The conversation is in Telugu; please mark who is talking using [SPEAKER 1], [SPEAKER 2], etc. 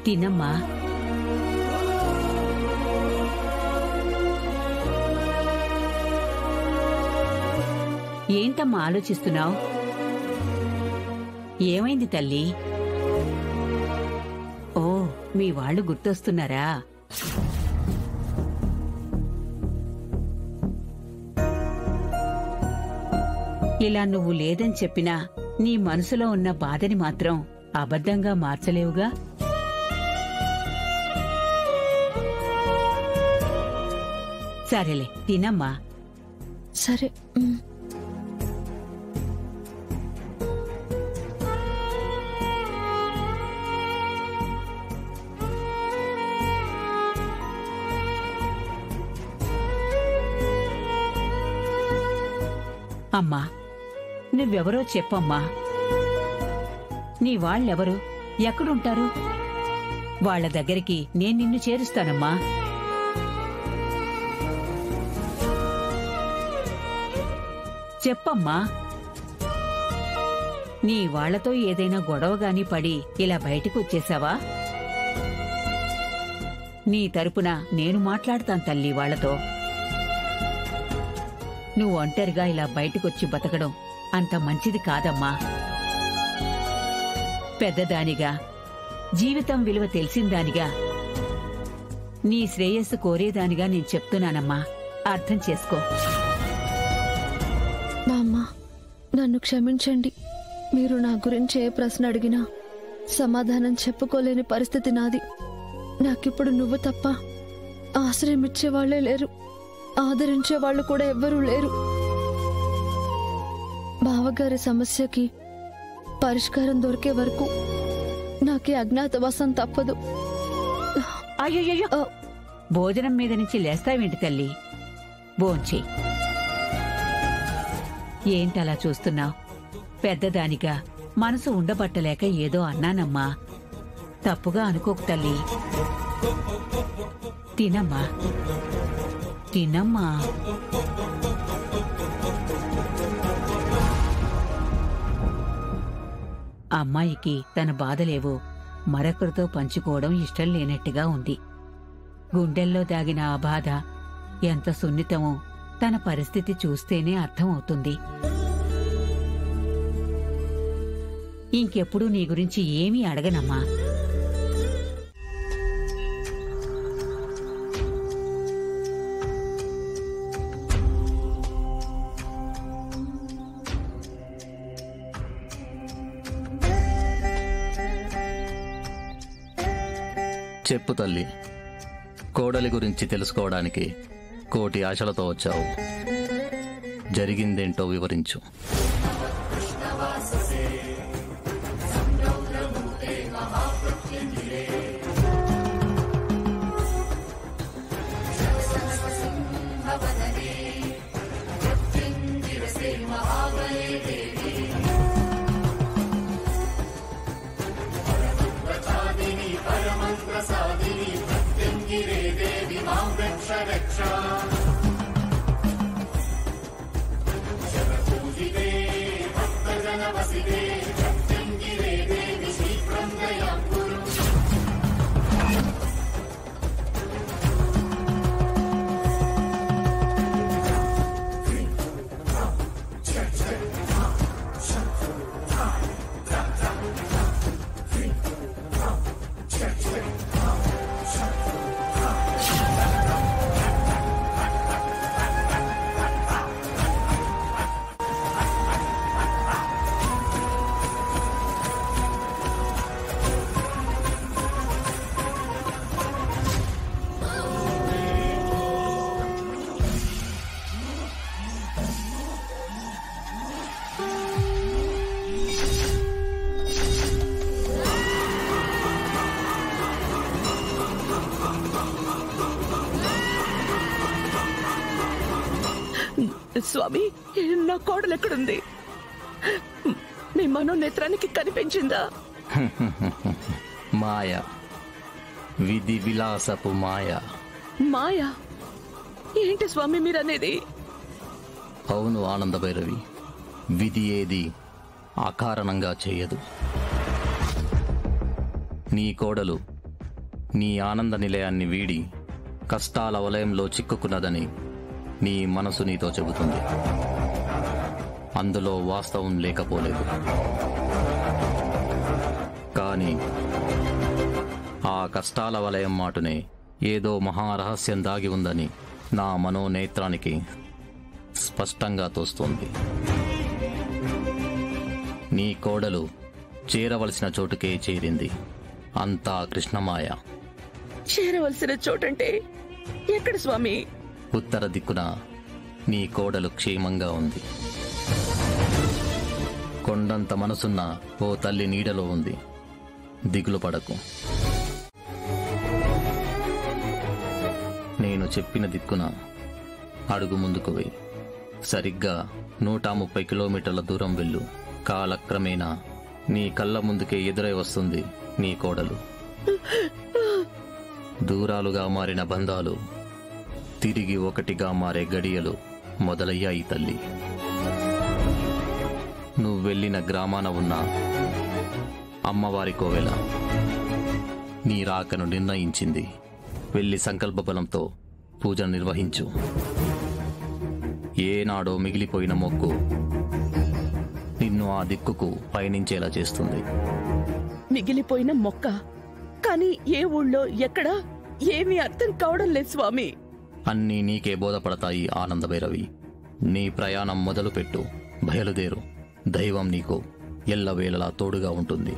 [SPEAKER 1] తినమ్మా. ఏంటమ్మా ఆలోచిస్తున్నావు? ఏమైంది తల్లి? ఓ, మీ వాళ్ళు గుర్తొస్తున్నారా? ఇలా నువ్వు లేదని చెప్పినా నీ మనసులో ఉన్న బాధని మాత్రం అబద్ధంగా మార్చలేవుగా. సరేలే, తినమ్మా.
[SPEAKER 2] సరే.
[SPEAKER 1] అమ్మా, నువ్వెవరో చెప్పమ్మా. నీ వాళ్ళెవరు? ఎక్కడుంటారు? వాళ్ల దగ్గరికి నేను నిన్ను చేరుస్తానమ్మా. చెప్పమ్మా. నీ వాళ్లతో ఏదైనా గొడవగాని పడి ఇలా బయటకు వచ్చేశావా? నీ తరపున నేను మాట్లాడతాను తల్లి వాళ్లతో. నువ్వు ఒంటరిగా ఇలా బయటకొచ్చి బతకడం అంత మంచిది కాదమ్మా. పెద్దదానిగా, జీవితం విలువ తెలిసిందానిగా, నీ శ్రేయస్సు కోరేదానిగా నేను చెప్తున్నానమ్మా. అర్థం చేసుకో.
[SPEAKER 2] బామ్మ, నన్ను క్షమించండి. మీరు నా గురించి ఏ ప్రశ్న అడిగినా సమాధానం చెప్పుకోలేని పరిస్థితి నాది. నాకిప్పుడు నువ్వు తప్ప ఆశ్రయం ఇచ్చేవాళ్లే లేరు, ఆదరించే వాళ్ళు కూడా ఎవ్వరూ లేరు. బావగారి సమస్యకి పరిష్కారం దొరికే వరకు నాకే అజ్ఞాతవాసం తప్పదు.
[SPEAKER 1] అయ్యో, భోజనం మీద నుంచి లేస్తావేంటి తల్లి? భోంచే. ఏంటలా చూస్తున్నావు? పెద్దదానిగా మనసు ఉండబట్టలేక ఏదో అన్నానమ్మా. తప్పుగా అనుకోకు తల్లి. తినమ్మా, తినమ్మా. అమ్మాయికి తన బాధలేవో మరొకరితో పంచుకోవడం ఇష్టం లేనట్టుగా ఉంది. గుండెల్లో దాగిన ఆ బాధ ఎంత సున్నితమో తన పరిస్థితి చూస్తేనే అర్థమవుతుంది. ఇంకెప్పుడు నీ గురించి ఏమీ అడగనమ్మా.
[SPEAKER 3] చెప్పు తల్లి, కోడలి గురించి తెలుసుకోవడానికి కోటి ఆశలతో వచ్చావు. జరిగిందేంటో వివరించు.
[SPEAKER 4] స్వామి, నా కోడలు ఎక్కడుంది? మీ మనోనేత్రానికి కనిపించిందా?
[SPEAKER 3] మాయ, విధి విలాసపు మాయ.
[SPEAKER 4] మాయా? ఏంటి స్వామి మీరనేది?
[SPEAKER 3] అవును ఆనంద భైరవి, విధి ఏది అకారణంగా చేయదు. నీ కోడలు నీ ఆనంద నిలయాన్ని వీడి కష్టాల వలయంలో చిక్కుకున్నదని నీ మనసు నీతో చెబుతుంది. అందులో వాస్తవం లేకపోలేదు. కానీ ఆ కష్టాల వలయం మాటునే ఏదో మహారహస్యం దాగి ఉందని నా మనోనేత్రానికి స్పష్టంగా తోస్తోంది. నీ కోడలు చేరవలసిన చోటుకే చేరింది. అంతా కృష్ణమాయ.
[SPEAKER 4] చేరవలసిన చోటంటే ఎక్కడ స్వామి?
[SPEAKER 3] ఉత్తర దిక్కున నీ కోడలు క్షేమంగా ఉంది. కొండంత మనసున్న ఓ తల్లి నీడలో ఉంది. దిగులు పడకు. నేను చెప్పిన దిక్కున అడుగు ముందుకు వెయ్యి. సరిగ్గా 130 కిలోమీటర్ల దూరం వెళ్ళు. కాలక్రమేణా నీ కళ్ళ ముందుకే ఎదురై వస్తుంది నీ కోడలు. దూరాలుగా మారిన బంధాలు తిరిగి ఒకటిగా మారే గడియలు మొదలయ్యాయి తల్లి. నువ్వు వెళ్ళిన గ్రామాన ఉన్న అమ్మవారి కోవెల నీ రాకను నిర్ణయించింది. వెళ్ళి సంకల్ప బలంతో పూజ నిర్వహించు. ఏనాడో మిగిలిపోయిన మొక్కు నిన్ను ఆ దిక్కుకు పయనించేలా చేస్తుంది.
[SPEAKER 4] మిగిలిపోయిన మొక్క? కానీ ఏ ఊళ్ళో, ఎక్కడ? ఏమీ అర్థం కావడం లేదు స్వామి.
[SPEAKER 3] అన్నీ నీకే బోధపడతాయి ఆనందభైరవి. నీ ప్రయాణం మొదలుపెట్టు. బయలుదేరు. దైవం నీకు ఎల్లవేళలా తోడుగా ఉంటుంది.